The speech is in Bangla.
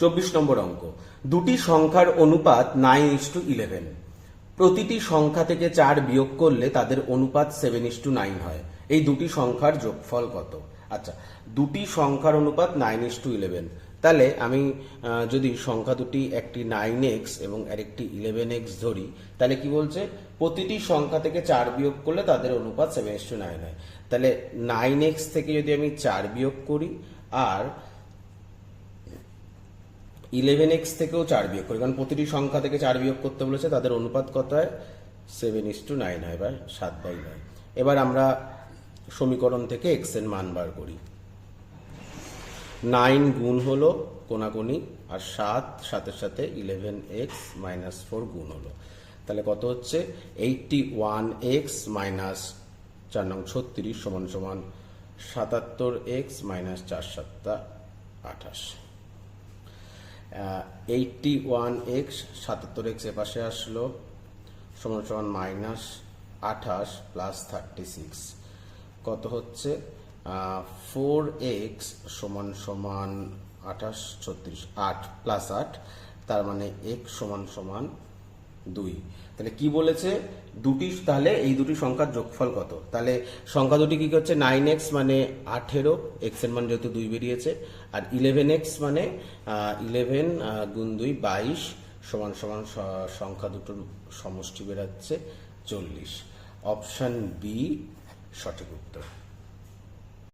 24 নম্বর অঙ্ক, দুটি সংখ্যার অনুপাত 9:11। প্রতিটি সংখ্যা থেকে 4 বিয়োগ করলে তাদের অনুপাত 7:9 হয়। এই দুটি সংখ্যার যোগফল কত? আচ্ছা, দুটি সংখ্যার অনুপাত 9:11, তাহলে আমি যদি সংখ্যা দুটি একটি 9x এবং আরেকটি 11x ধরি, তাহলে কি বলছে? প্রতিটি সংখ্যা থেকে 4 বিয়োগ করলে তাদের অনুপাত 7:9 হয়। তাহলে 9x থেকে যদি আমি 4 বিয়োগ করি আর 11x থেকেও 4 বিয়োগ করি, কারণ প্রতিটি সংখ্যা থেকে 4 বিয়োগ করতে বলেছে, তাদের অনুপাত কত হয়? 7:9 হয়, বা 7/9। এবার আমরা সমীকরণ থেকে x এর মান বার করি। 9 গুণ হলো কোনাকুনি, আর 7 সাথে সাথে 11x - 4 গুণ হলো, তাহলে কত হচ্ছে? 81x - 4 নং 36 সমান সমান 77x - 4 7 28। 81x 77x এ পাশে আসলো, সমান সমান -28 প্লাস 36, কত হচ্ছে? 4x সমান সমান 28 36 8 প্লাস 8, তার মানে x সমান সমান 2। তাহলে কি বলেছে? তাহলে এই দুটি সংখ্যার যোগফল কত? তাহলে সংখ্যা দুটি কি হচ্ছে? 9x মানে 18, x এর মান যেহেতু 2 বেরিয়েছে, আর 11x মানে 11 গুণ 2 22 সমান সমান সংখ্যা দুটোর সমষ্টি বেরাচ্ছে 40। অপশন বি সঠিক উত্তর।